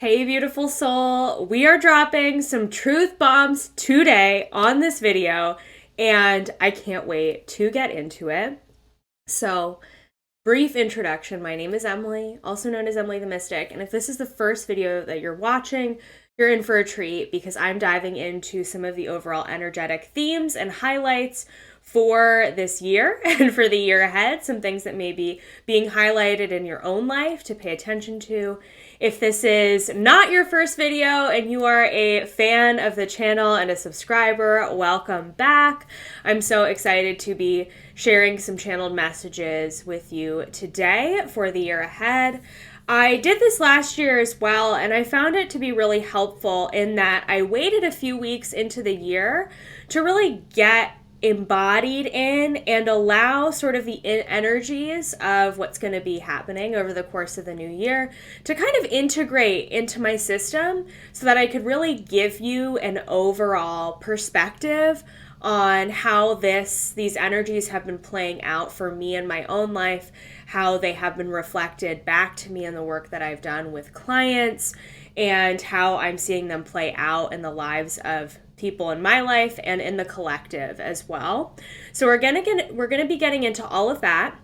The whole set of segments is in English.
Hey, beautiful soul. We are dropping some truth bombs today on this video, and I can't wait to get into it. So, brief introduction. My name is Emily, also known as Emily the Mystic, and if this is the first video that you're watching, you're in for a treat because I'm diving into some of the overall energetic themes and highlights for this year and for the year ahead, some things that may be being highlighted in your own life to pay attention to. If this is not your first video and you are a fan of the channel and a subscriber, welcome back. I'm so excited to be sharing some channeled messages with you today for the year ahead. I did this last year as well, and I found it to be really helpful in that I waited a few weeks into the year to really get embodied in and allow sort of the energies of what's going to be happening over the course of the new year to kind of integrate into my system so that I could really give you an overall perspective on how these energies have been playing out for me in my own life, how they have been reflected back to me in the work that I've done with clients, and how I'm seeing them play out in the lives of people in my life and in the collective as well. So we're gonna be getting into all of that.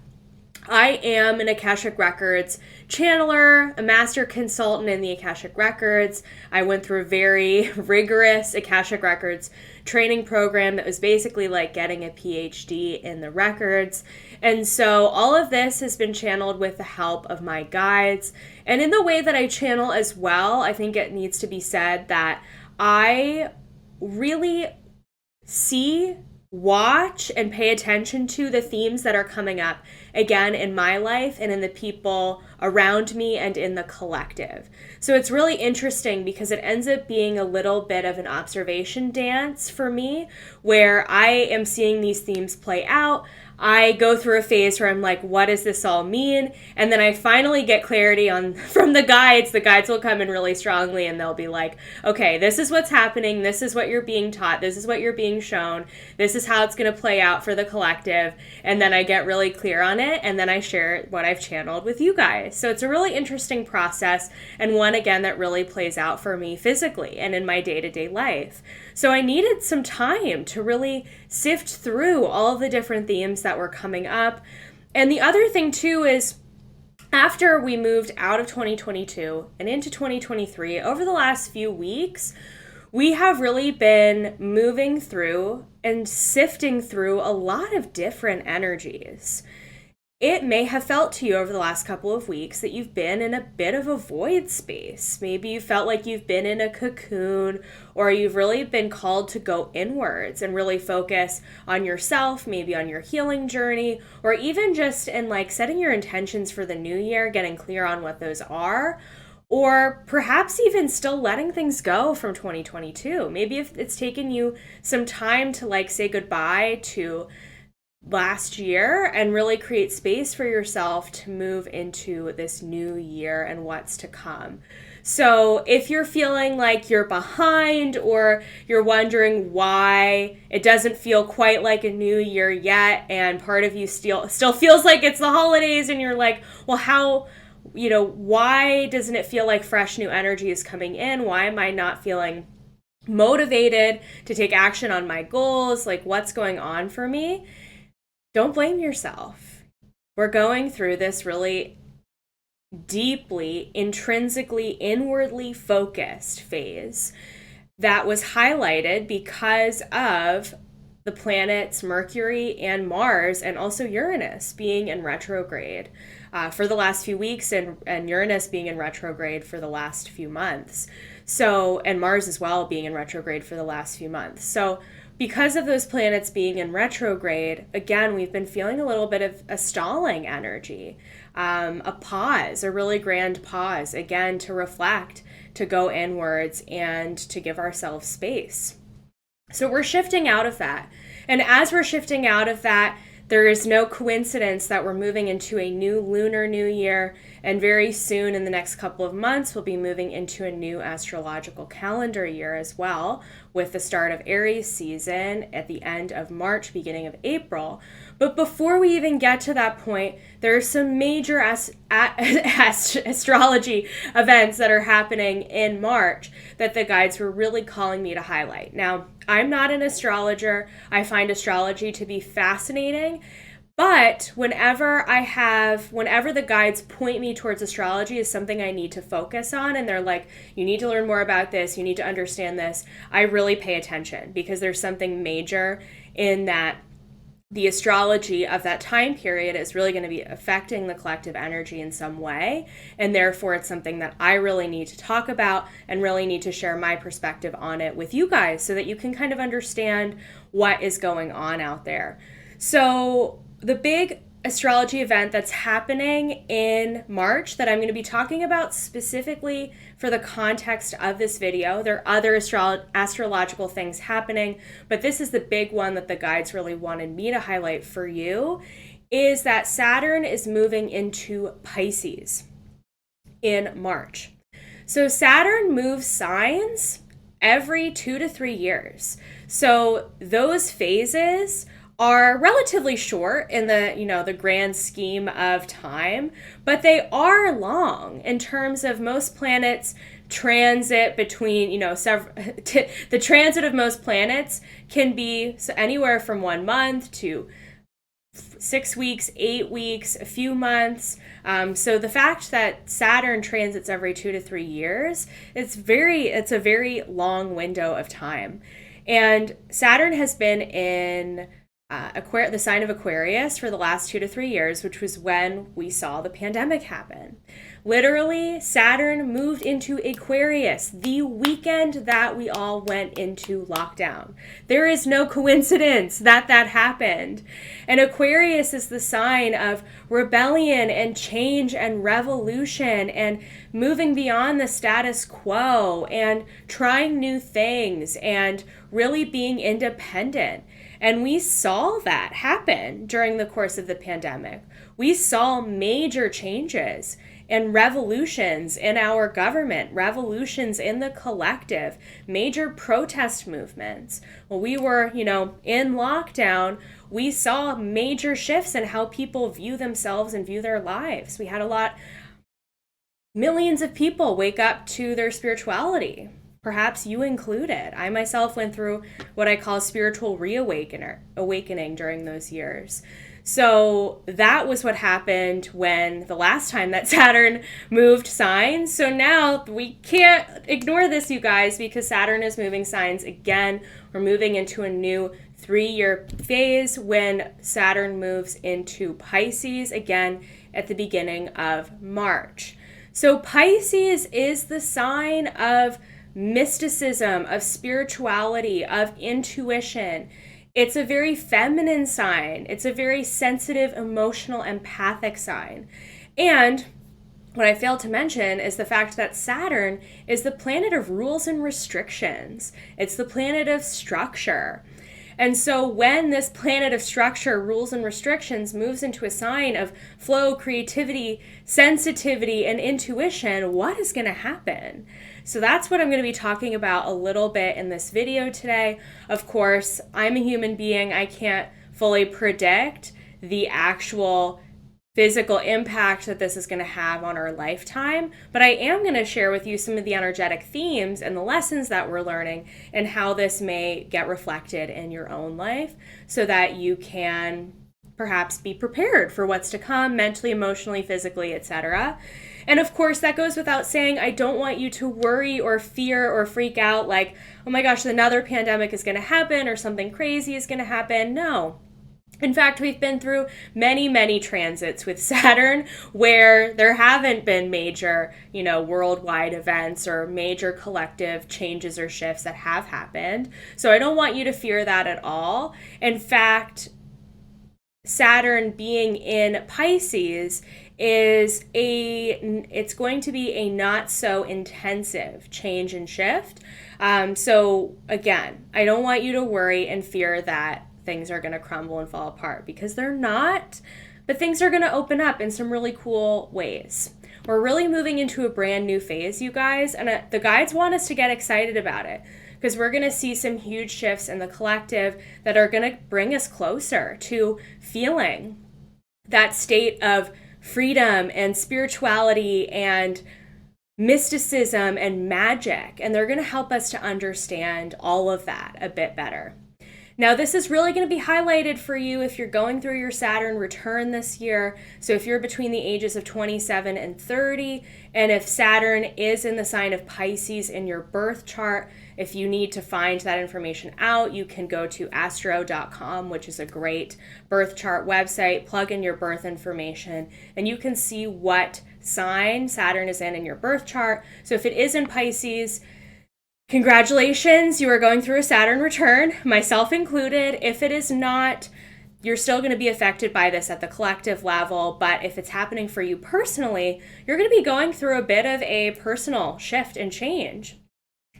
I am an Akashic Records channeler, a master consultant in the Akashic Records. I went through a very rigorous Akashic Records training program that was basically like getting a PhD in the records. And so all of this has been channeled with the help of my guides. And in the way that I channel as well, I think it needs to be said that I really see, watch, and pay attention to the themes that are coming up again in my life and in the people around me and in the collective. So it's really interesting because it ends up being a little bit of an observation dance for me where I am seeing these themes play out. I go through a phase where I'm like, what does this all mean? And then I finally get clarity from the guides. The guides will come in really strongly and they'll be like, okay, this is what's happening. This is what you're being taught. This is what you're being shown. This is how it's going to play out for the collective. And then I get really clear on it. And then I share what I've channeled with you guys. So it's a really interesting process. And one, again, that really plays out for me physically and in my day-to-day life. So I needed some time to really sift through all of the different themes that were coming up. And the other thing too is after we moved out of 2022 and into 2023, over the last few weeks, we have really been moving through and sifting through a lot of different energies. It may have felt to you over the last couple of weeks that you've been in a bit of a void space. Maybe you felt like you've been in a cocoon, or you've really been called to go inwards and really focus on yourself, maybe on your healing journey, or even just in like setting your intentions for the new year, getting clear on what those are, or perhaps even still letting things go from 2022. Maybe if it's taken you some time to like say goodbye to last year and really create space for yourself to move into this new year and what's to come. So if you're feeling like you're behind or you're wondering why it doesn't feel quite like a new year yet, and part of you still feels like it's the holidays and you're like, well, how, why doesn't it feel like fresh new energy is coming in? Why am I not feeling motivated to take action on my goals? Like, what's going on for me? Don't blame yourself. We're going through this really deeply, intrinsically, inwardly focused phase that was highlighted because of the planets Mercury and Mars and also Uranus being in retrograde for the last few weeks and Uranus being in retrograde for the last few months. So, and Mars as well being in retrograde for the last few months. So because of those planets being in retrograde, again, we've been feeling a little bit of a stalling energy, a pause, a really grand pause, again, to reflect, to go inwards, and to give ourselves space. So we're shifting out of that. And as we're shifting out of that, There is no coincidence that we're moving into a new lunar new year, and very soon in the next couple of months, we'll be moving into a new astrological calendar year as well, with the start of Aries season at the end of March, beginning of April. But before we even get to that point, there are some major astrology events that are happening in March that the guides were really calling me to highlight. Now, I'm not an astrologer. I find astrology to be fascinating. But whenever the guides point me towards astrology as something I need to focus on, and they're like, you need to learn more about this, you need to understand this, I really pay attention because there's something major in that the astrology of that time period is really going to be affecting the collective energy in some way. And therefore, it's something that I really need to talk about and really need to share my perspective on it with you guys so that you can kind of understand what is going on out there. So the big astrology event that's happening in March that I'm going to be talking about specifically for the context of this video. There are other astrological things happening, but this is the big one that the guides really wanted me to highlight for you, is that Saturn is moving into Pisces in March. So Saturn moves signs every 2 to 3 years. So those phases are relatively short in the grand scheme of time, but they are long in terms of most planets transit between, the transit of most planets can be anywhere from 1 month to 6 weeks, 8 weeks, a few months. So the fact that Saturn transits every 2 to 3 years, it's a very long window of time. And Saturn has been in the sign of Aquarius for the last 2 to 3 years, which was when we saw the pandemic happen. Literally, Saturn moved into Aquarius the weekend that we all went into lockdown. There is no coincidence that happened. And Aquarius is the sign of rebellion and change and revolution and moving beyond the status quo and trying new things and really being independent. And we saw that happen during the course of the pandemic. We saw major changes and revolutions in our government, revolutions in the collective, major protest movements. When we were, in lockdown, we saw major shifts in how people view themselves and view their lives. We had millions of people wake up to their spirituality. Perhaps you included. I myself went through what I call spiritual awakening during those years. So that was what happened when the last time that Saturn moved signs. So now we can't ignore this, you guys, because Saturn is moving signs again. We're moving into a new 3-year phase when Saturn moves into Pisces again at the beginning of March. So Pisces is the sign of mysticism, of spirituality, of intuition. It's a very feminine sign. It's a very sensitive, emotional, empathic sign. And what I failed to mention is the fact that Saturn is the planet of rules and restrictions. It's the planet of structure. And so when this planet of structure, rules, and restrictions moves into a sign of flow, creativity, sensitivity, and intuition, what is going to happen? So that's what I'm going to be talking about a little bit in this video today. Of course, I'm a human being. I can't fully predict the actual physical impact that this is going to have on our lifetime, but I am going to share with you some of the energetic themes and the lessons that we're learning and how this may get reflected in your own life so that you can perhaps be prepared for what's to come mentally, emotionally, physically, etc. And of course, that goes without saying, I don't want you to worry or fear or freak out like, oh my gosh, another pandemic is going to happen or something crazy is going to happen. No. In fact, we've been through many, many transits with Saturn where there haven't been major, worldwide events or major collective changes or shifts that have happened. So I don't want you to fear that at all. In fact, Saturn being in Pisces it's going to be a not so intensive change and shift. So again, I don't want you to worry and fear that things are going to crumble and fall apart, because they're not, but things are going to open up in some really cool ways. We're really moving into a brand new phase, you guys, and the guides want us to get excited about it, because we're going to see some huge shifts in the collective that are going to bring us closer to feeling that state of freedom and spirituality and mysticism and magic. And they're going to help us to understand all of that a bit better. Now, this is really going to be highlighted for you if you're going through your Saturn return this year. So if you're between the ages of 27 and 30, and if Saturn is in the sign of Pisces in your birth chart, if you need to find that information out, you can go to astro.com, which is a great birth chart website, plug in your birth information, and you can see what sign Saturn is in your birth chart. So if it is in Pisces, congratulations, you are going through a Saturn return, myself included. If it is not, you're still going to be affected by this at the collective level, but if it's happening for you personally, you're going to be going through a bit of a personal shift and change.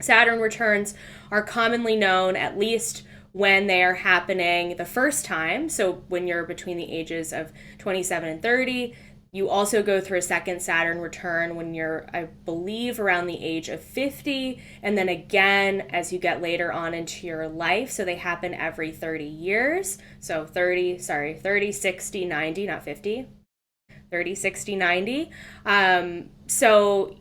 Saturn returns are commonly known, at least when they are happening the first time. So when you're between the ages of 27 and 30, you also go through a second Saturn return when you're, I believe, around the age of 50. And then again, as you get later on into your life. So they happen every 30 years. So 30, 60, 90, not 50. 30, 60, 90. So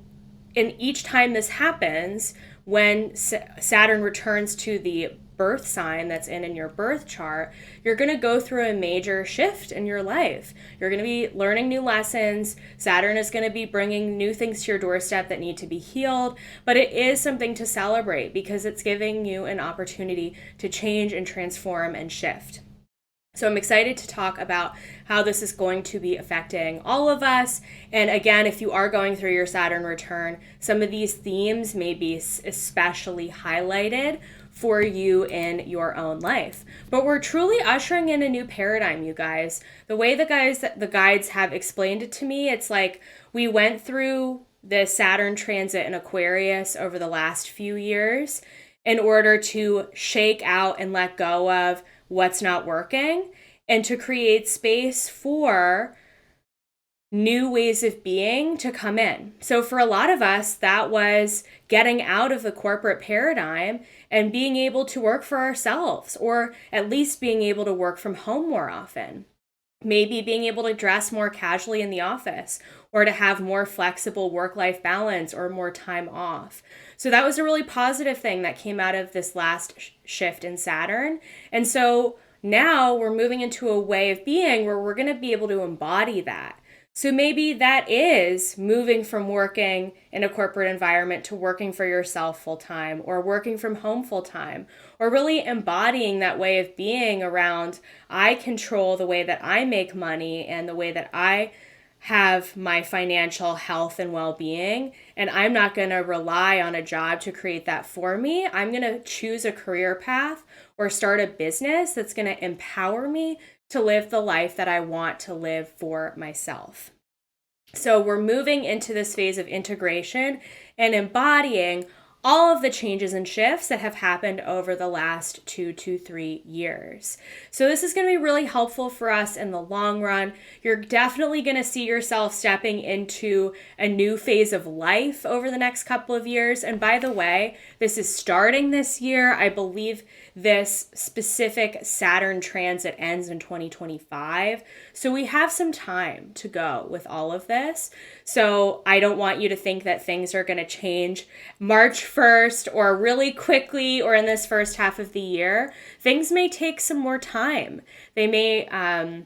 in each time this happens, when Saturn returns to the birth sign that's in your birth chart, you're going to go through a major shift in your life. You're going to be learning new lessons. Saturn is going to be bringing new things to your doorstep that need to be healed, but it is something to celebrate because it's giving you an opportunity to change and transform and shift. So I'm excited to talk about how this is going to be affecting all of us. And again, if you are going through your Saturn return, some of these themes may be especially highlighted for you in your own life. But we're truly ushering in a new paradigm, you guys. The way the guides have explained it to me, it's like we went through the Saturn transit in Aquarius over the last few years in order to shake out and let go of what's not working and to create space for new ways of being to come in. So for a lot of us, that was getting out of the corporate paradigm and being able to work for ourselves, or at least being able to work from home more often. Maybe being able to dress more casually in the office, or to have more flexible work-life balance or more time off. So that was a really positive thing that came out of this last shift in Saturn. And so now we're moving into a way of being where we're going to be able to embody that. So maybe that is moving from working in a corporate environment to working for yourself full-time, or working from home full-time, or really embodying that way of being around, I control the way that I make money and the way that I have my financial health and well-being, and I'm not going to rely on a job to create that for me. I'm going to choose a career path or start a business that's going to empower me to live the life that I want to live for myself. So we're moving into this phase of integration and embodying all of the changes and shifts that have happened over the last 2 to 3 years. So this is going to be really helpful for us in the long run. You're definitely going to see yourself stepping into a new phase of life over the next couple of years. And by the way, this is starting this year. I believe this specific Saturn transit ends in 2025. So we have some time to go with all of this. So I don't want you to think that things are going to change March 1st or really quickly or in this first half of the year. Things may take some more time. Things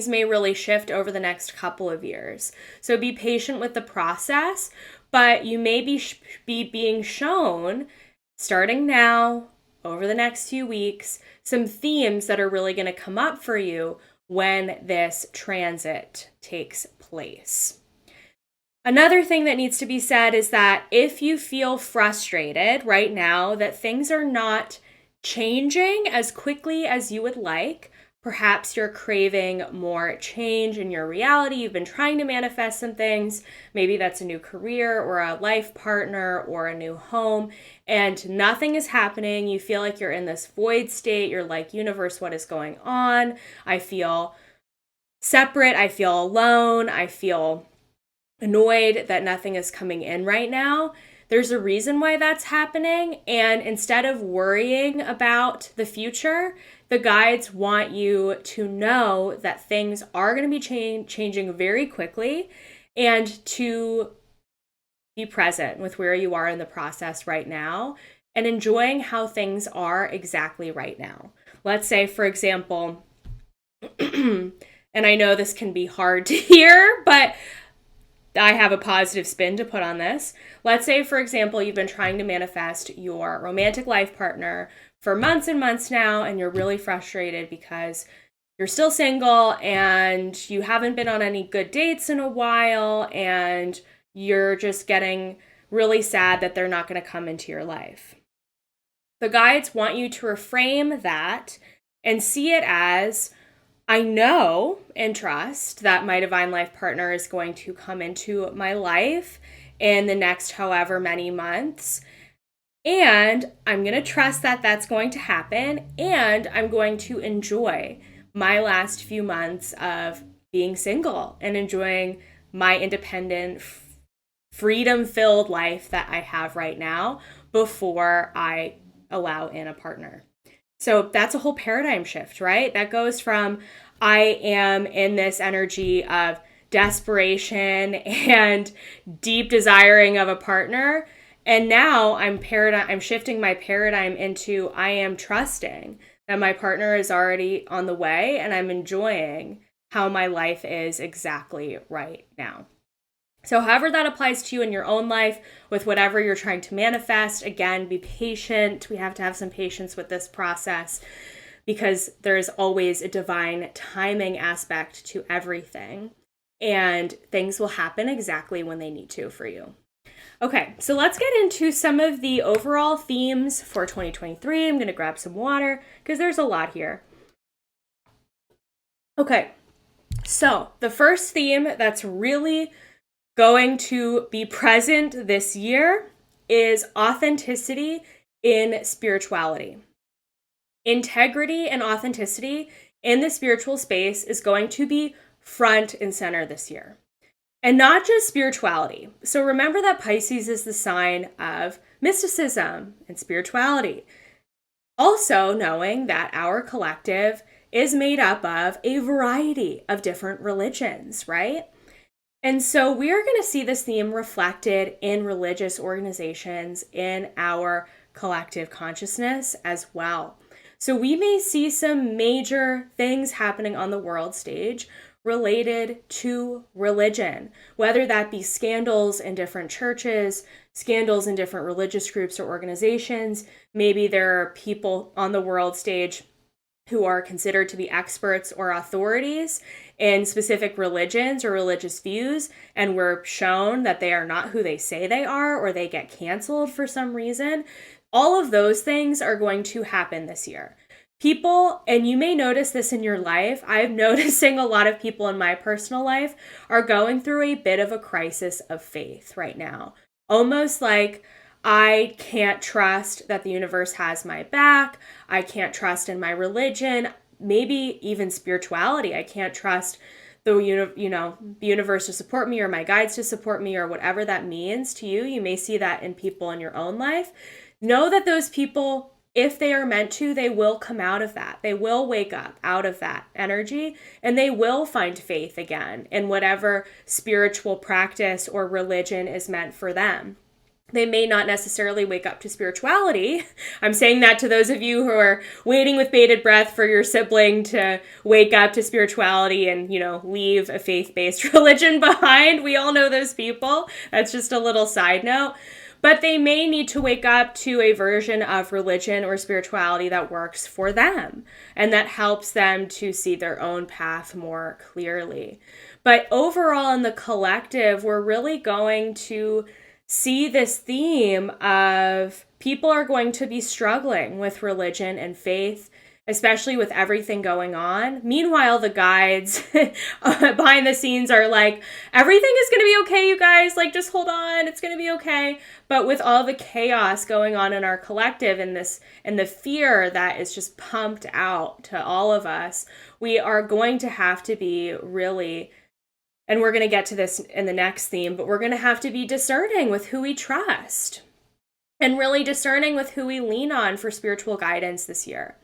may really shift over the next couple of years. So be patient with the process, but you may be being shown starting now, over the next few weeks, some themes that are really going to come up for you when this transit takes place. Another thing that needs to be said is that if you feel frustrated right now that things are not changing as quickly as you would like, Perhaps you're craving more change in your reality. You've been trying to manifest some things. Maybe that's a new career or a life partner or a new home, and nothing is happening. You feel like you're in this void state. You're like, universe, what is going on? I feel separate. I feel alone. I feel annoyed that nothing is coming in right now. There's a reason why that's happening. And instead of worrying about the future, the guides want you to know that things are going to be changing very quickly, and to be present with where you are in the process right now and enjoying how things are exactly right now. Let's say, for example, and I know this can be hard to hear, but I have a positive spin to put on this. Let's say, for example, you've been trying to manifest your romantic life partner for months and months now, and you're really frustrated because you're still single and you haven't been on any good dates in a while, and you're just getting really sad that they're not going to come into your life. The guides want you to reframe that and see it as, I know and trust that my divine life partner is going to come into my life in the next however many months. And I'm going to trust that that's going to happen. And I'm going to enjoy my last few months of being single and enjoying my independent, freedom-filled life that I have right now before I allow in a partner. So that's a whole paradigm shift, right? That goes from, I am in this energy of desperation and deep desiring of a partner, and now I'm shifting my paradigm into, I am trusting that my partner is already on the way, and I'm enjoying how my life is exactly right now. So however that applies to you in your own life, with whatever you're trying to manifest, again, be patient. We have to have some patience with this process because there is always a divine timing aspect to everything, and things will happen exactly when they need to for you. Okay, so let's get into some of the overall themes for 2023. I'm going to grab some water because there's a lot here. Okay, so the first theme that's really going to be present this year is authenticity in spirituality. Integrity and authenticity in the spiritual space is going to be front and center this year. And not just spirituality. So remember that Pisces is the sign of mysticism and spirituality. Also knowing that our collective is made up of a variety of different religions, right? And so we are going to see this theme reflected in religious organizations in our collective consciousness as well. So we may see some major things happening on the world stage related to religion, whether that be scandals in different churches, scandals in different religious groups or organizations. Maybe there are people on the world stage who are considered to be experts or authorities in specific religions or religious views, and we're shown that they are not who they say they are, or they get canceled for some reason. All of those things are going to happen this year. People, and you may notice this in your life, I'm noticing a lot of people in my personal life are going through a bit of a crisis of faith right now. Almost like, I can't trust that the universe has my back. I can't trust in my religion, maybe even spirituality. I can't trust the universe to support me, or my guides to support me, or whatever that means to you. You may see that in people in your own life. Know that those people, if they are meant to, they will come out of that. They will wake up out of that energy, and they will find faith again in whatever spiritual practice or religion is meant for them. They may not necessarily wake up to spirituality. I'm saying that to those of you who are waiting with bated breath for your sibling to wake up to spirituality and, leave a faith-based religion behind. We all know those people. That's just a little side note. But they may need to wake up to a version of religion or spirituality that works for them and that helps them to see their own path more clearly. But overall, in the collective, we're really going to see this theme of people are going to be struggling with religion and faith, especially with everything going on. Meanwhile, the guides behind the scenes are like, everything is going to be okay, you guys. Like, just hold on. It's going to be okay. But with all the chaos going on in our collective and the fear that is just pumped out to all of us, we are going to have to be really, and we're going to get to this in the next theme, but we're going to have to be discerning with who we trust and really discerning with who we lean on for spiritual guidance this year.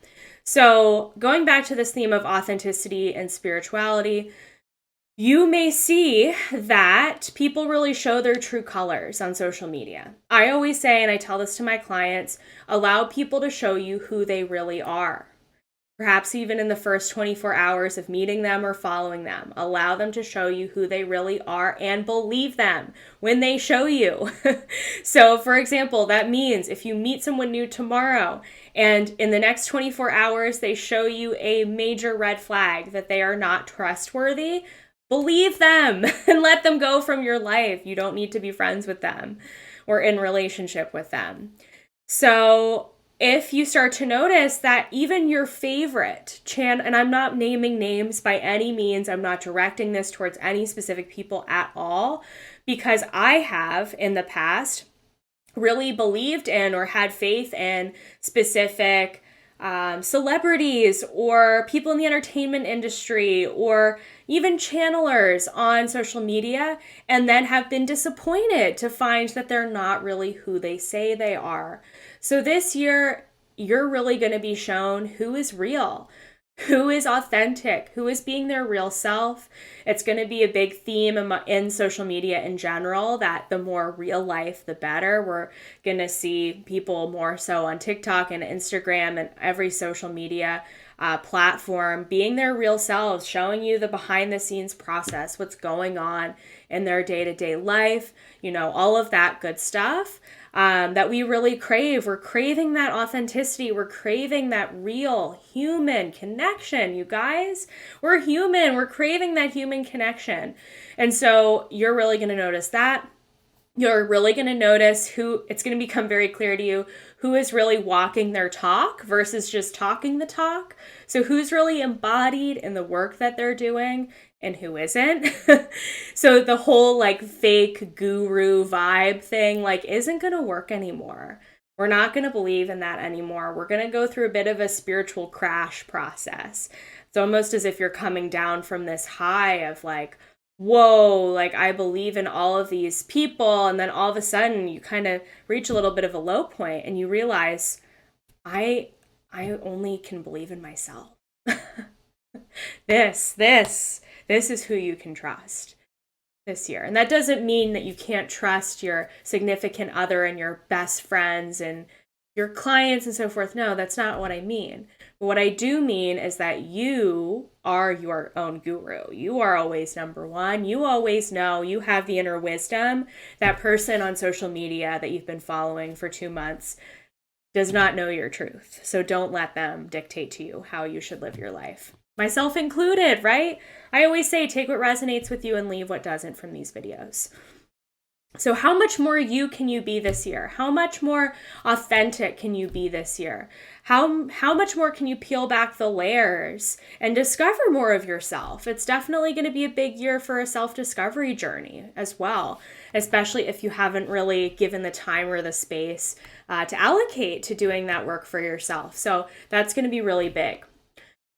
So going back to this theme of authenticity and spirituality, you may see that people really show their true colors on social media. I always say, and I tell this to my clients, allow people to show you who they really are. Perhaps even in the first 24 hours of meeting them or following them, allow them to show you who they really are and believe them when they show you. So, for example, that means if you meet someone new tomorrow and in the next 24 hours they show you a major red flag that they are not trustworthy, believe them and let them go from your life. You don't need to be friends with them or in relationship with them. So, if you start to notice that even your favorite channel, and I'm not naming names by any means, I'm not directing this towards any specific people at all, because I have in the past really believed in or had faith in specific celebrities or people in the entertainment industry or even channelers on social media, and then have been disappointed to find that they're not really who they say they are. So this year, you're really going to be shown who is real, who is authentic, who is being their real self. It's going to be a big theme in social media in general, that the more real life, the better. We're going to see people more so on TikTok and Instagram and every social media platform being their real selves, showing you the behind the scenes process, what's going on in their day-to-day life, all of that good stuff. That we really crave. We're craving that authenticity. We're craving that real human connection, you guys. We're human. We're craving that human connection. And so you're really going to notice that. You're really going to notice it's going to become very clear to you who is really walking their talk versus just talking the talk. So who's really embodied in the work that they're doing and who isn't. So the whole fake guru vibe thing isn't going to work anymore. We're not going to believe in that anymore. We're going to go through a bit of a spiritual crash process. It's almost as if you're coming down from this high of whoa, I believe in all of these people. And then all of a sudden you kind of reach a little bit of a low point and you realize, I only can believe in myself. This is who you can trust this year. And that doesn't mean that you can't trust your significant other and your best friends and your clients and so forth. No, that's not what I mean. But what I do mean is that you are your own guru. You are always number one. You always know. You have the inner wisdom. That person on social media that you've been following for 2 months does not know your truth. So don't let them dictate to you how you should live your life. Myself included, right? I always say, take what resonates with you and leave what doesn't from these videos. So how much more you can you be this year? How much more authentic can you be this year? How much more can you peel back the layers and discover more of yourself? It's definitely going to be a big year for a self-discovery journey as well, especially if you haven't really given the time or the space to allocate to doing that work for yourself. So that's going to be really big.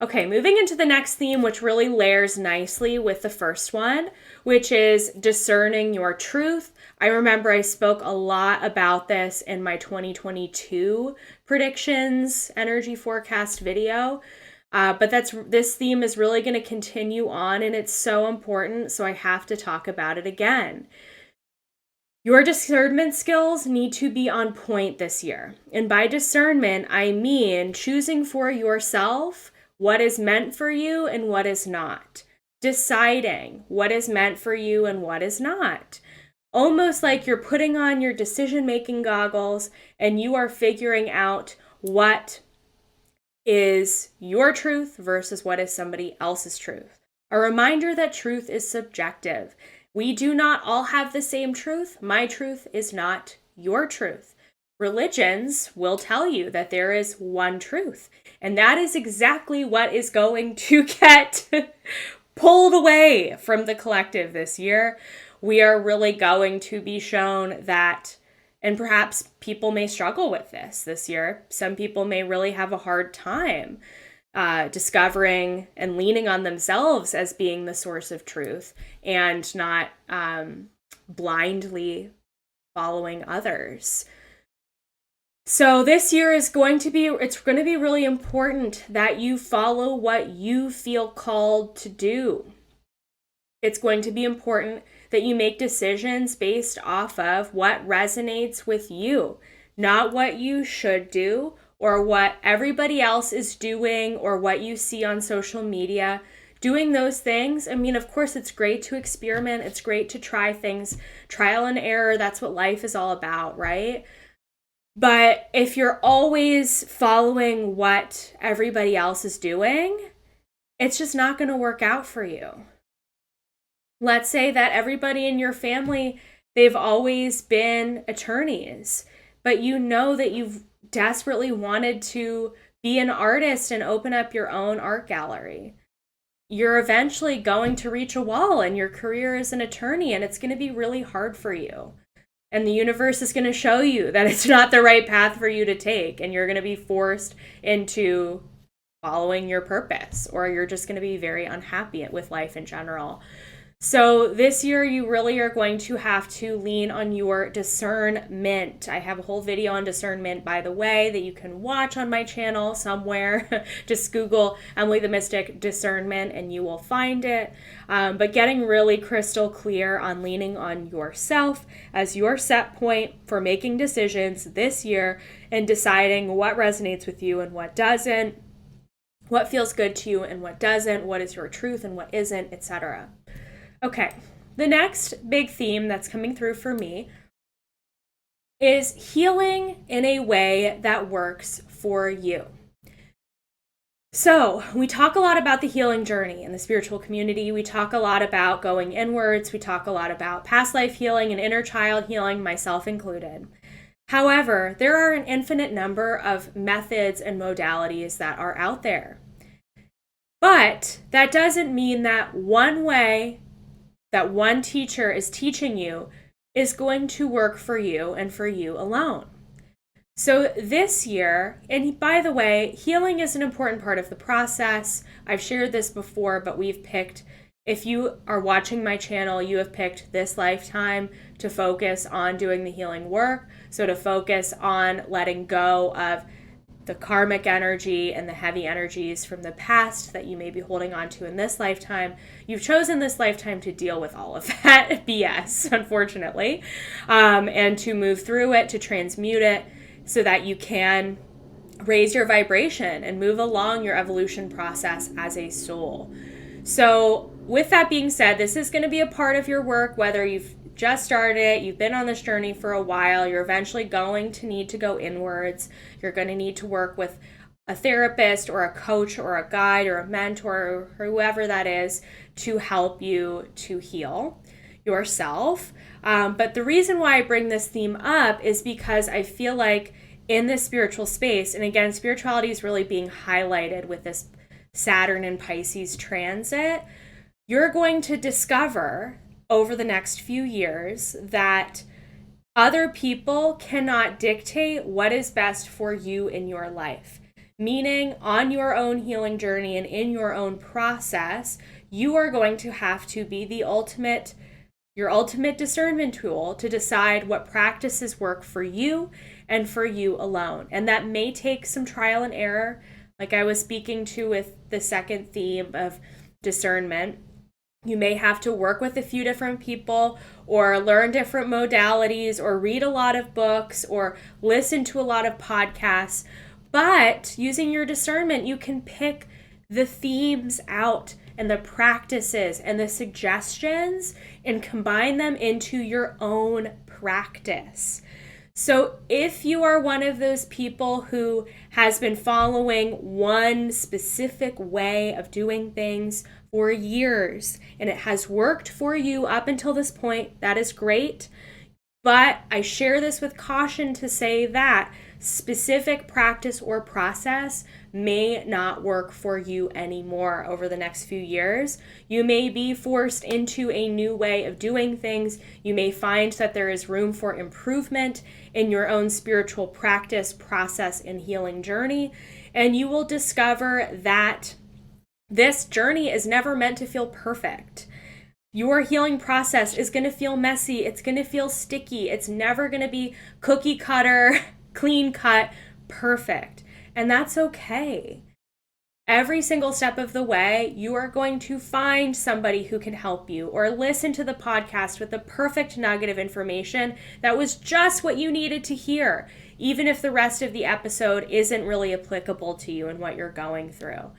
Okay, moving into the next theme, which really layers nicely with the first one, which is discerning your truth. I remember I spoke a lot about this in my 2022 predictions energy forecast video, but this theme is really going to continue on, and it's so important, so I have to talk about it again. Your discernment skills need to be on point this year. And by discernment, I mean choosing for yourself what is meant for you and what is not. Deciding what is meant for you and what is not. Almost like you're putting on your decision-making goggles and you are figuring out what is your truth versus what is somebody else's truth. A reminder that truth is subjective. We do not all have the same truth. My truth is not your truth. religions will tell you that there is one truth. And that is exactly what is going to get pulled away from the collective this year. We are really going to be shown that, and perhaps people may struggle with this year. Some people may really have a hard time discovering and leaning on themselves as being the source of truth and not blindly following others. So this year it's going to be really important that you follow what you feel called to do. It's going to be important that you make decisions based off of what resonates with you, not what you should do or what everybody else is doing or what you see on social media. Doing those things, I mean, of course, it's great to experiment. It's great to try things, trial and error. That's what life is all about, right? But if you're always following what everybody else is doing, it's just not going to work out for you. Let's say that everybody in your family, they've always been attorneys, but you know that you've desperately wanted to be an artist and open up your own art gallery. You're eventually going to reach a wall in your career as an attorney, and it's going to be really hard for you. And the universe is going to show you that it's not the right path for you to take, and you're going to be forced into following your purpose, or you're just going to be very unhappy with life in general. So this year, you really are going to have to lean on your discernment. I have a whole video on discernment, by the way, that you can watch on my channel somewhere. Just Google Emily the Mystic discernment and you will find it. But getting really crystal clear on leaning on yourself as your set point for making decisions this year and deciding what resonates with you and what doesn't, what feels good to you and what doesn't, what is your truth and what isn't, etc. Okay, the next big theme that's coming through for me is healing in a way that works for you. So we talk a lot about the healing journey in the spiritual community. We talk a lot about going inwards. We talk a lot about past life healing and inner child healing, myself included. However, there are an infinite number of methods and modalities that are out there. But that doesn't mean that one way that one teacher is teaching you is going to work for you and for you alone. So this year, and by the way, healing is an important part of the process. I've shared this before, but we've picked, if you are watching my channel, you have picked this lifetime to focus on doing the healing work. So to focus on letting go of the karmic energy and the heavy energies from the past that you may be holding on to in this lifetime. You've chosen this lifetime to deal with all of that BS, unfortunately, and to move through it, to transmute it so that you can raise your vibration and move along your evolution process as a soul. So with that being said, this is going to be a part of your work, whether you've just started, you've been on this journey for a while, you're eventually going to need to go inwards. You're going to need to work with a therapist or a coach or a guide or a mentor or whoever that is to help you to heal yourself. But the reason why I bring this theme up is because I feel like in this spiritual space, and again, spirituality is really being highlighted with this Saturn and Pisces transit, you're going to discover over the next few years that other people cannot dictate what is best for you in your life. Meaning, on your own healing journey and in your own process, you are going to have to be your ultimate discernment tool to decide what practices work for you and for you alone. And that may take some trial and error, like I was speaking to with the second theme of discernment. You may have to work with a few different people or learn different modalities or read a lot of books or listen to a lot of podcasts. But using your discernment, you can pick the themes out and the practices and the suggestions and combine them into your own practice. So if you are one of those people who has been following one specific way of doing things for years and it has worked for you up until this point, that is great. But I share this with caution to say that specific practice or process may not work for you anymore over the next few years. You may be forced into a new way of doing things. You may find that there is room for improvement in your own spiritual practice, process, and healing journey. And you will discover that this journey is never meant to feel perfect. Your healing process is going to feel messy. It's going to feel sticky. It's never going to be cookie cutter, clean cut, perfect. And that's okay. Every single step of the way, you are going to find somebody who can help you or listen to the podcast with the perfect nugget of information that was just what you needed to hear, even if the rest of the episode isn't really applicable to you and what you're going through.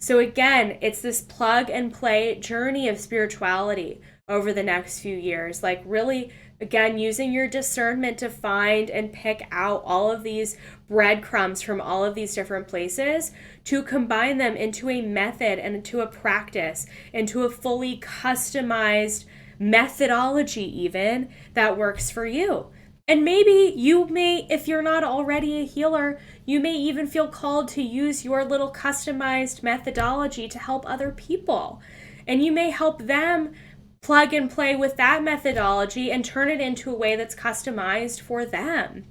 So again, it's this plug and play journey of spirituality over the next few years. Like really, again, using your discernment to find and pick out all of these breadcrumbs from all of these different places to combine them into a method and into a practice, into a fully customized methodology even that works for you. And maybe you may, if you're not already a healer, you may even feel called to use your little customized methodology to help other people. And you may help them plug and play with that methodology and turn it into a way that's customized for them.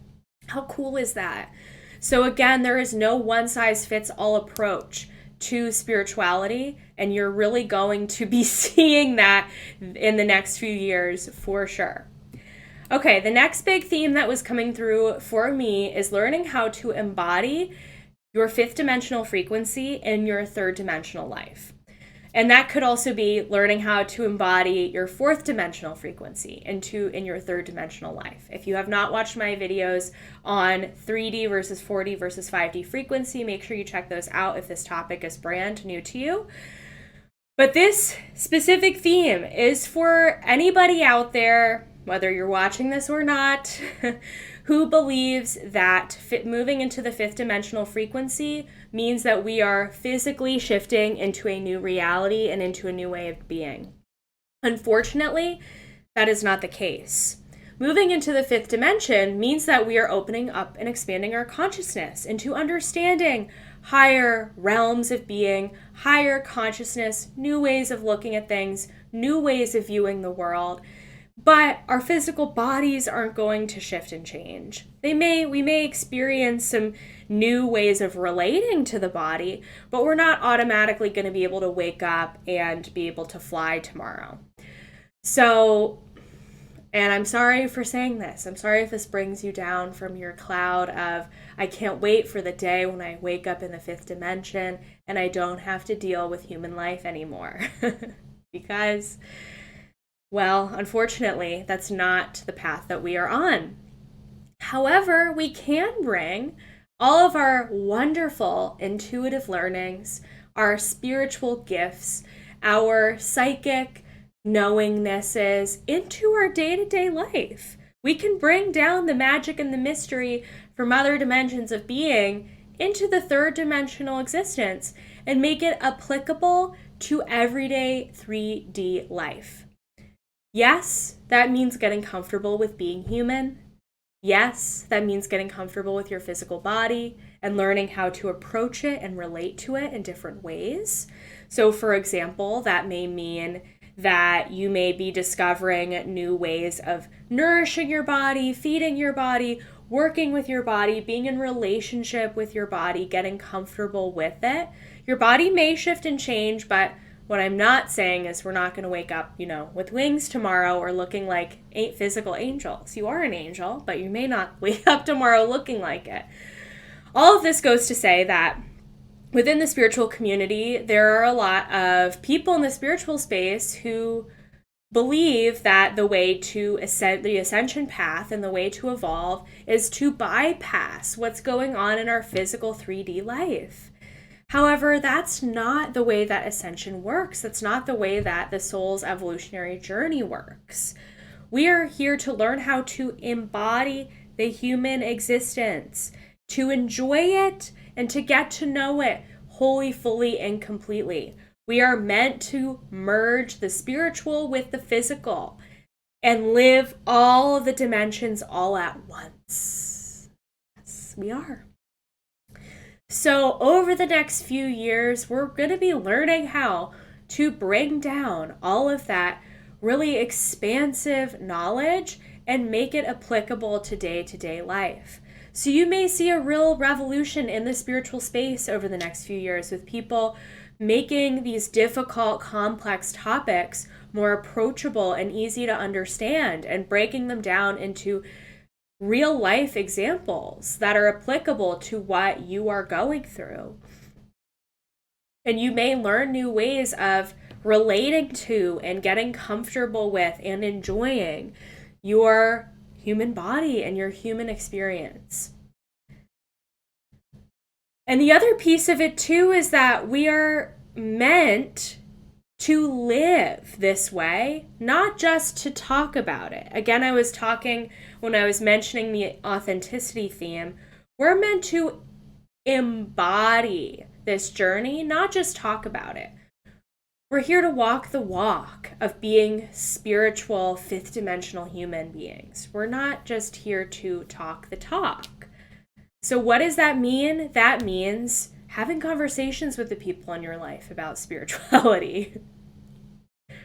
How cool is that? So again, there is no one-size-fits-all approach to spirituality, and you're really going to be seeing that in the next few years for sure. Okay, the next big theme that was coming through for me is learning how to embody your fifth dimensional frequency in your third dimensional life. And that could also be learning how to embody your fourth dimensional frequency in your third dimensional life. If you have not watched my videos on 3D versus 4D versus 5D frequency, make sure you check those out if this topic is brand new to you. But this specific theme is for anybody out there, whether you're watching this or not, who believes that moving into the fifth dimensional frequency means that we are physically shifting into a new reality and into a new way of being. Unfortunately, that is not the case. Moving into the fifth dimension means that we are opening up and expanding our consciousness into understanding higher realms of being, higher consciousness, new ways of looking at things, new ways of viewing the world. But our physical bodies aren't going to shift and change. We may experience some new ways of relating to the body, but we're not automatically going to be able to wake up and be able to fly tomorrow. So, and I'm sorry for saying this. I'm sorry if this brings you down from your cloud of, I can't wait for the day when I wake up in the fifth dimension and I don't have to deal with human life anymore. Because, well, unfortunately, that's not the path that we are on. However, we can bring all of our wonderful intuitive learnings, our spiritual gifts, our psychic knowingnesses into our day-to-day life. We can bring down the magic and the mystery from other dimensions of being into the third dimensional existence and make it applicable to everyday 3D life. Yes, that means getting comfortable with being human. Yes, that means getting comfortable with your physical body and learning how to approach it and relate to it in different ways. So, for example, that may mean that you may be discovering new ways of nourishing your body, feeding your body, working with your body, being in relationship with your body, getting comfortable with it. Your body may shift and change, but what I'm not saying is we're not going to wake up, with wings tomorrow or looking like 8 physical angels. You are an angel, but you may not wake up tomorrow looking like it. All of this goes to say that within the spiritual community, there are a lot of people in the spiritual space who believe that the way to the ascension path and the way to evolve is to bypass what's going on in our physical 3D life. However, that's not the way that ascension works. That's not the way that the soul's evolutionary journey works. We are here to learn how to embody the human existence, to enjoy it, and to get to know it wholly, fully, and completely. We are meant to merge the spiritual with the physical. and live all of the dimensions all at once. Yes, we are. So over the next few years, we're going to be learning how to bring down all of that really expansive knowledge and make it applicable to day-to-day life. So you may see a real revolution in the spiritual space over the next few years with people making these difficult, complex topics more approachable and easy to understand and breaking them down into real life examples that are applicable to what you are going through. And you may learn new ways of relating to and getting comfortable with and enjoying your human body and your human experience. And the other piece of it too is that we are meant to live this way, not just to talk about it. Again, I was talking when I was mentioning the authenticity theme, we're meant to embody this journey, not just talk about it. We're here to walk the walk of being spiritual, fifth dimensional human beings. We're not just here to talk the talk. So what does that mean? That means having conversations with the people in your life about spirituality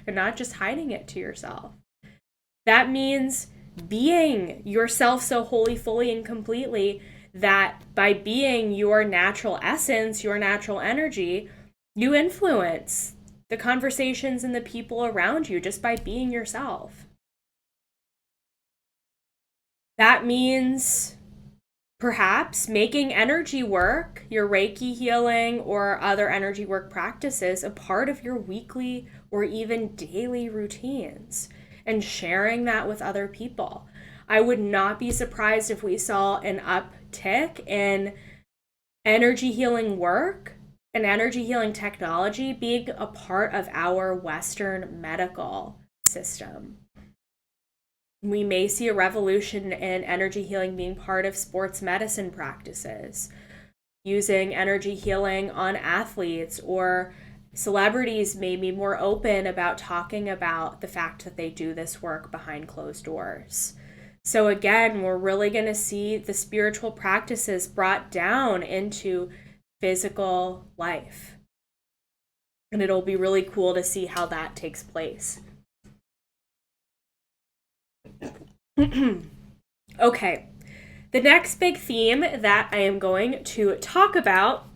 and not just hiding it to yourself. That means being yourself so wholly, fully, and completely that by being your natural essence, your natural energy, you influence the conversations and the people around you just by being yourself. That means perhaps making energy work, your Reiki healing or other energy work practices, a part of your weekly or even daily routines and sharing that with other people. I would not be surprised if we saw an uptick in energy healing work and energy healing technology being a part of our Western medical system. We may see a revolution in energy healing being part of sports medicine practices, using energy healing on athletes, or celebrities may be more open about talking about the fact that they do this work behind closed doors. So again, we're really going to see the spiritual practices brought down into physical life. And it'll be really cool to see how that takes place. Okay, the next big theme that I am going to talk about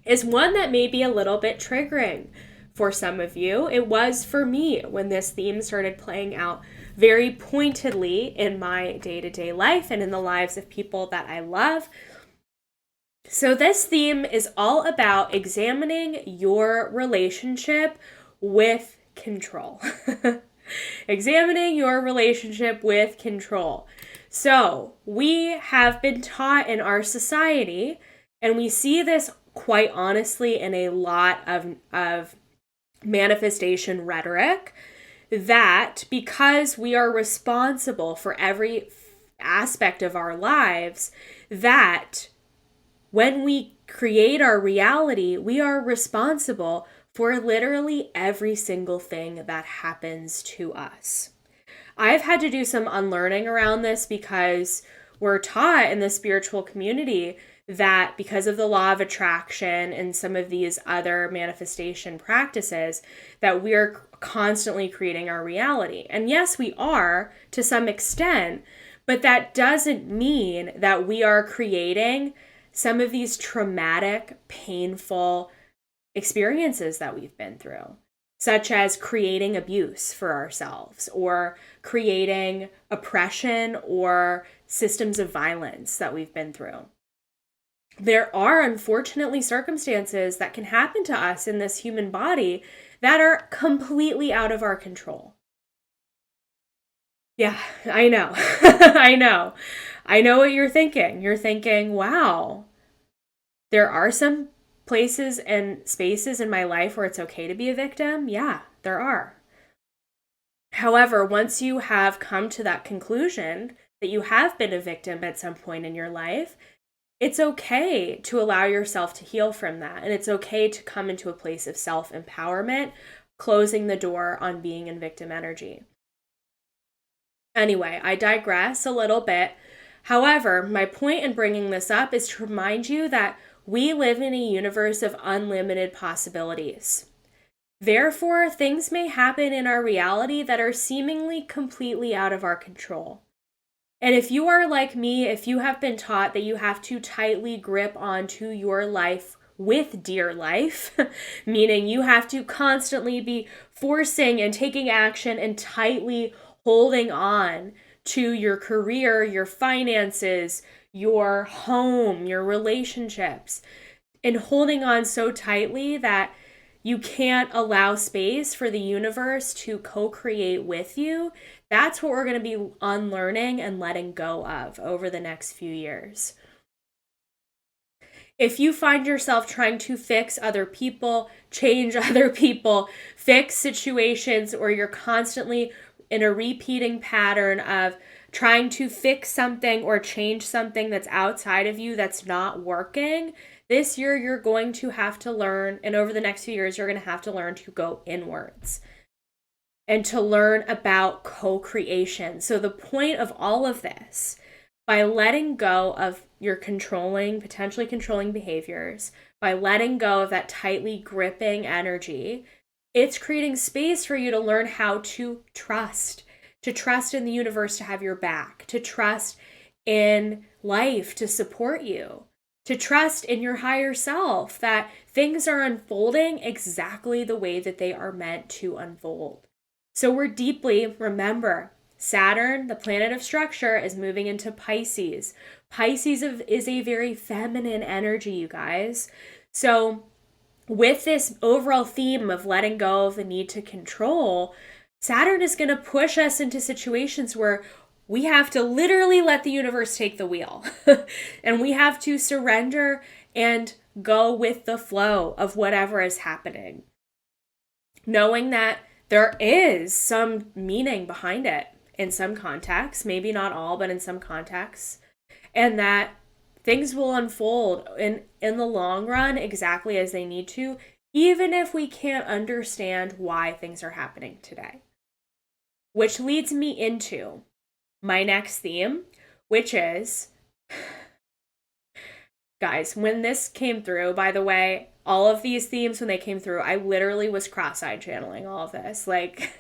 is one that may be a little bit triggering for some of you. It was for me when this theme started playing out very pointedly in my day-to-day life and in the lives of people that I love. So this theme is all about examining your relationship with control. Examining your relationship with control. So we have been taught in our society, and we see this quite honestly in a lot of manifestation rhetoric, that because we are responsible for every aspect of our lives, that when we create our reality, we are responsible for literally every single thing that happens to us. I've had to do some unlearning around this because we're taught in the spiritual community that because of the law of attraction and some of these other manifestation practices, that we're constantly creating our reality. And yes, we are to some extent, but that doesn't mean that we are creating some of these traumatic, painful experiences that we've been through, such as creating abuse for ourselves or creating oppression or systems of violence that we've been through. There are unfortunately circumstances that can happen to us in this human body that are completely out of our control. Yeah, I know. I know what you're thinking. You're thinking, wow, there are some places and spaces in my life where it's okay to be a victim. Yeah, there are. However, once you have come to that conclusion that you have been a victim at some point in your life, it's okay to allow yourself to heal from that. And it's okay to come into a place of self-empowerment, closing the door on being in victim energy. Anyway, I digress a little bit. However, my point in bringing this up is to remind you that we live in a universe of unlimited possibilities. Therefore, things may happen in our reality that are seemingly completely out of our control. And if you are like me, if you have been taught that you have to tightly grip onto your life with dear life, meaning you have to constantly be forcing and taking action and tightly holding on to your career, your finances, your home, your relationships, and holding on so tightly that you can't allow space for the universe to co-create with you, that's what we're going to be unlearning and letting go of over the next few years. If you find yourself trying to fix other people, change other people, fix situations, or you're constantly in a repeating pattern of trying to fix something or change something that's outside of you that's not working, this year you're going to have to learn, and over the next few years, you're going to have to learn to go inwards and to learn about co-creation. So the point of all of this, by letting go of your potentially controlling behaviors, by letting go of that tightly gripping energy, it's creating space for you to learn how to trust in the universe to have your back, to trust in life to support you, to trust in your higher self that things are unfolding exactly the way that they are meant to unfold. So remember, Saturn, the planet of structure, is moving into Pisces. Pisces is a very feminine energy, you guys. So with this overall theme of letting go of the need to control, Saturn is going to push us into situations where we have to literally let the universe take the wheel. And we have to surrender and go with the flow of whatever is happening, knowing that there is some meaning behind it in some contexts, maybe not all, but in some contexts, and that things will unfold in the long run exactly as they need to, even if we can't understand why things are happening today. Which leads me into my next theme, which is, guys, when this came through, by the way, all of these themes, when they came through, I literally was cross-eyed channeling all of this. Like,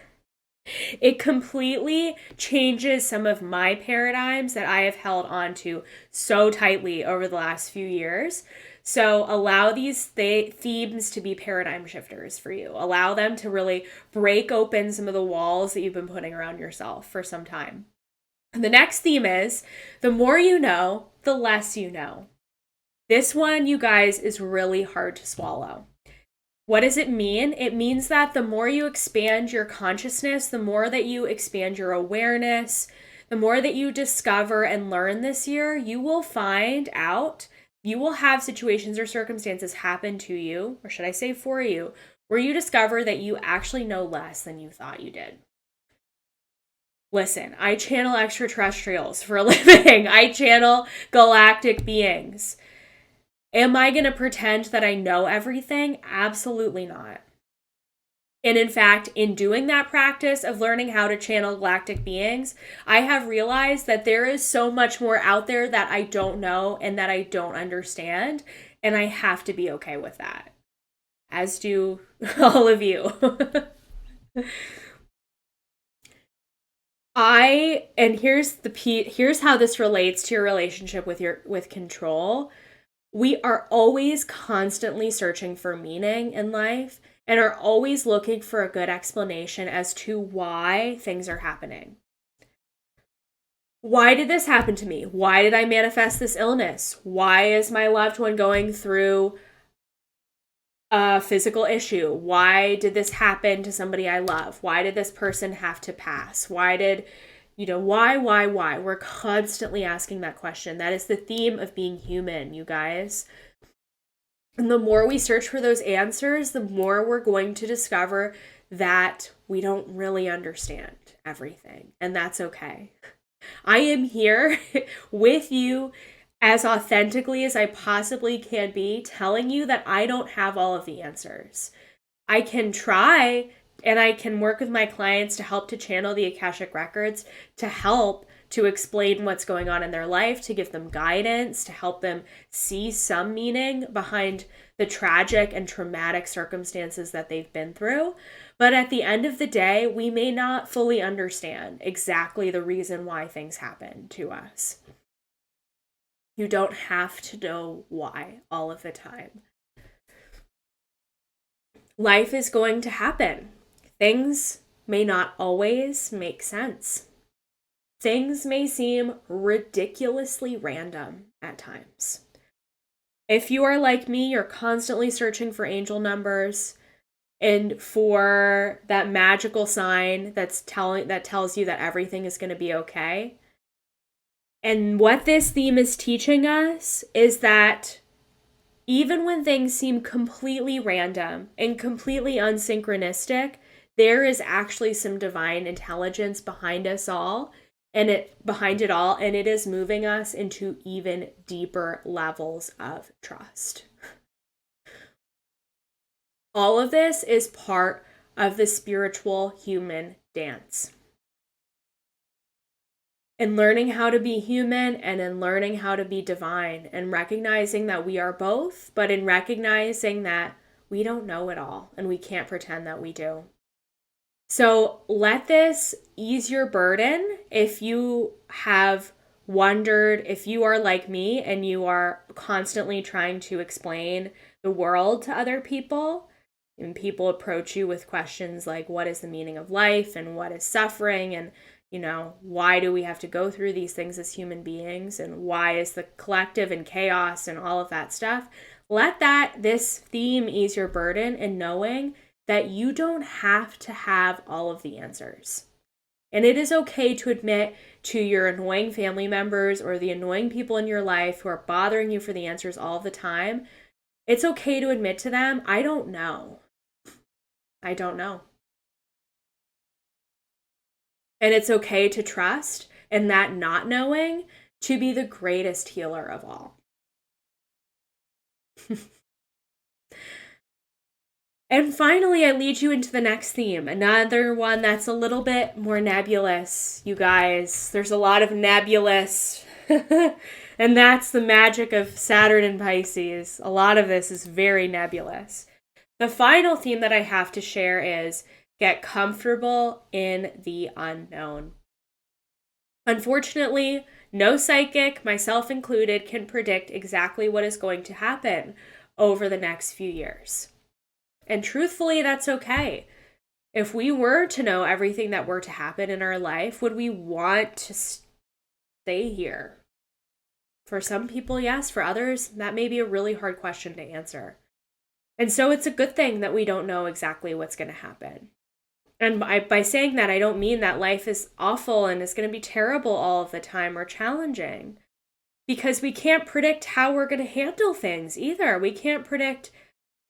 it completely changes some of my paradigms that I have held on to so tightly over the last few years. So allow these themes to be paradigm shifters for you. Allow them to really break open some of the walls that you've been putting around yourself for some time. And the next theme is, the more you know, the less you know. This one, you guys, is really hard to swallow. What does it mean? It means that the more you expand your consciousness, the more that you expand your awareness, the more that you discover and learn this year, you will find out, you will have situations or circumstances happen to you, or should I say for you, where you discover that you actually know less than you thought you did. Listen, I channel extraterrestrials for a living. I channel galactic beings. Am I going to pretend that I know everything? Absolutely not. And in fact, in doing that practice of learning how to channel galactic beings, I have realized that there is so much more out there that I don't know and that I don't understand. And I have to be okay with that, as do all of you. Here's how this relates to your relationship with control. We are always constantly searching for meaning in life and are always looking for a good explanation as to why things are happening. Why did this happen to me? Why did I manifest this illness? Why is my loved one going through a physical issue? Why did this happen to somebody I love? Why did this person have to pass? Why? We're constantly asking that question. That is the theme of being human, you guys. And the more we search for those answers, the more we're going to discover that we don't really understand everything. And that's okay. I am here with you as authentically as I possibly can be, telling you that I don't have all of the answers. I can try And I can work with my clients to help to channel the Akashic records, to help to explain what's going on in their life, to give them guidance, to help them see some meaning behind the tragic and traumatic circumstances that they've been through. But at the end of the day, we may not fully understand exactly the reason why things happen to us. You don't have to know why all of the time. Life is going to happen. Things may not always make sense. Things may seem ridiculously random at times. If you are like me, you're constantly searching for angel numbers and for that magical sign that tells you that everything is going to be okay. And what this theme is teaching us is that even when things seem completely random and completely unsynchronistic, there is actually some divine intelligence behind us all, and it is moving us into even deeper levels of trust. All of this is part of the spiritual human dance. In learning how to be human and in learning how to be divine, and recognizing that we are both, but in recognizing that we don't know it all and we can't pretend that we do. So let this ease your burden if you have wondered, if you are like me and you are constantly trying to explain the world to other people, and people approach you with questions like, what is the meaning of life and what is suffering, and why do we have to go through these things as human beings, and why is the collective in chaos and all of that stuff. Let this theme ease your burden in knowing that you don't have to have all of the answers. And it is okay to admit to your annoying family members or the annoying people in your life who are bothering you for the answers all the time. It's okay to admit to them, I don't know. I don't know. And it's okay to trust and that not knowing to be the greatest healer of all. And finally, I lead you into the next theme, another one that's a little bit more nebulous, you guys. There's a lot of nebulous, and that's the magic of Saturn and Pisces. A lot of this is very nebulous. The final theme that I have to share is get comfortable in the unknown. Unfortunately, no psychic, myself included, can predict exactly what is going to happen over the next few years. And truthfully, that's okay. If we were to know everything that were to happen in our life, would we want to stay here? For some people, yes. For others, that may be a really hard question to answer. And so it's a good thing that we don't know exactly what's going to happen. And by saying that, I don't mean that life is awful and is going to be terrible all of the time or challenging. Because we can't predict how we're going to handle things either. We can't predict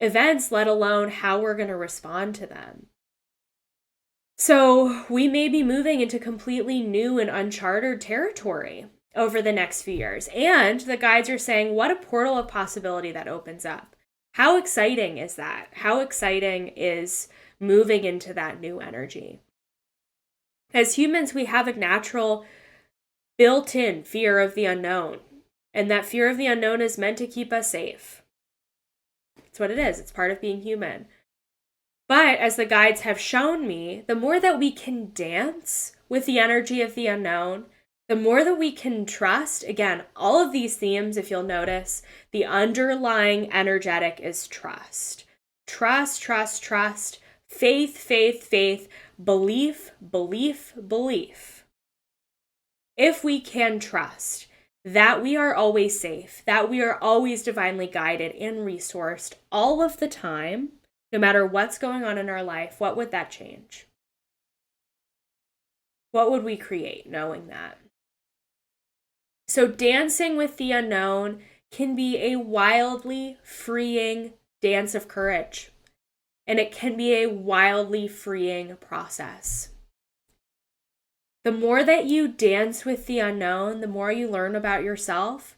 events, let alone how we're going to respond to them. So we may be moving into completely new and uncharted territory over the next few years. And the guides are saying, what a portal of possibility that opens up. How exciting is that? How exciting is moving into that new energy? As humans, we have a natural built-in fear of the unknown. And that fear of the unknown is meant to keep us safe. It's what it is. It's part of being human. But as the guides have shown me, the more that we can dance with the energy of the unknown, the more that we can trust. Again, all of these themes, if you'll notice, the underlying energetic is trust. Trust, trust, trust. Faith, faith, faith. Belief, belief, belief. If we can trust that we are always safe, that we are always divinely guided and resourced all of the time, no matter what's going on in our life, what would that change? What would we create knowing that? So dancing with the unknown can be a wildly freeing dance of courage, and it can be a wildly freeing process. The more that you dance with the unknown, the more you learn about yourself.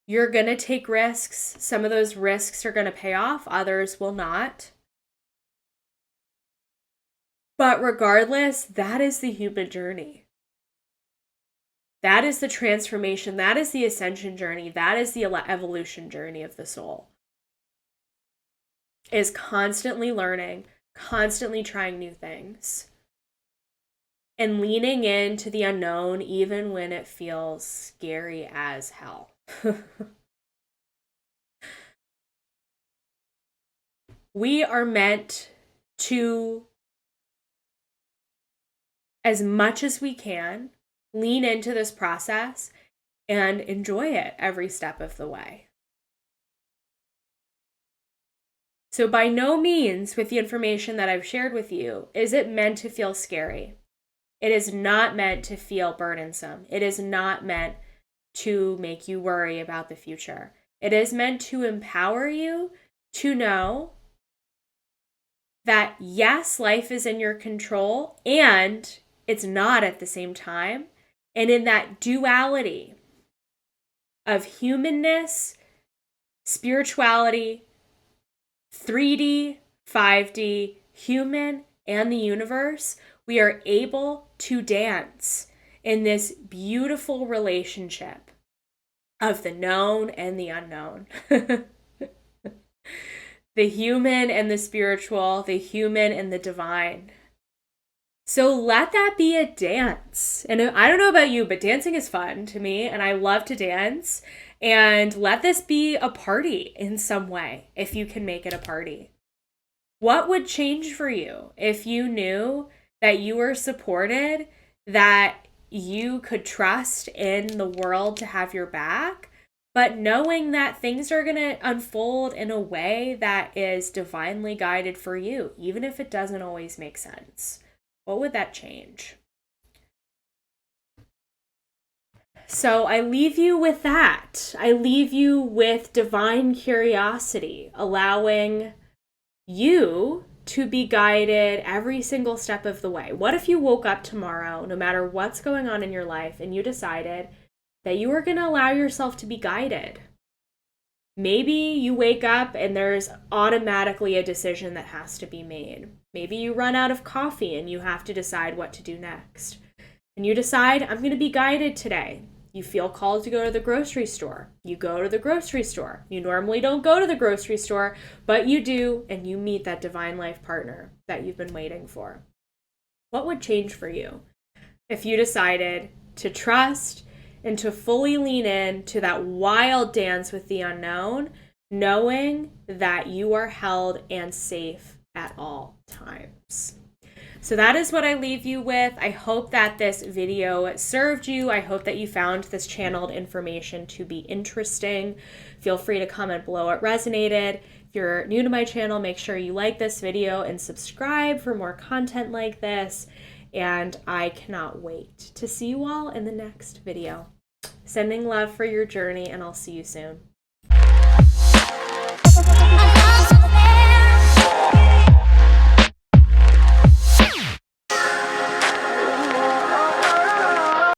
You're going to take risks. Some of those risks are going to pay off. Others will not. But regardless, that is the human journey. That is the transformation. That is the ascension journey. That is the evolution journey of the soul. Is constantly learning, constantly trying new things, and leaning into the unknown even when it feels scary as hell. We are meant to, as much as we can, lean into this process and enjoy it every step of the way. So by no means, with the information that I've shared with you, is it meant to feel scary. It is not meant to feel burdensome. It is not meant to make you worry about the future. It is meant to empower you to know that yes, life is in your control, and it's not at the same time. And in that duality of humanness, spirituality, 3D, 5D, human, and the universe, we are able to dance in this beautiful relationship of the known and the unknown. The human and the spiritual, the human and the divine. So let that be a dance. And I don't know about you, but dancing is fun to me, and I love to dance. And let this be a party in some way, if you can make it a party. What would change for you if you knew that you were supported, that you could trust in the world to have your back, but knowing that things are going to unfold in a way that is divinely guided for you, even if it doesn't always make sense? What would that change? So I leave you with that. I leave you with divine curiosity, allowing you to be guided every single step of the way. What if you woke up tomorrow, no matter what's going on in your life, and you decided that you are going to allow yourself to be guided? Maybe you wake up and there's automatically a decision that has to be made. Maybe you run out of coffee and you have to decide what to do next. And you decide, I'm going to be guided today. You feel called to go to the grocery store. You go to the grocery store. You normally don't go to the grocery store, but you do, and you meet that divine life partner that you've been waiting for. What would change for you if you decided to trust and to fully lean in to that wild dance with the unknown, knowing that you are held and safe at all times? So that is what I leave you with. I hope that this video served you. I hope that you found this channeled information to be interesting. Feel free to comment below what resonated. If you're new to my channel, make sure you like this video and subscribe for more content like this. And I cannot wait to see you all in the next video. Sending love for your journey, and I'll see you soon.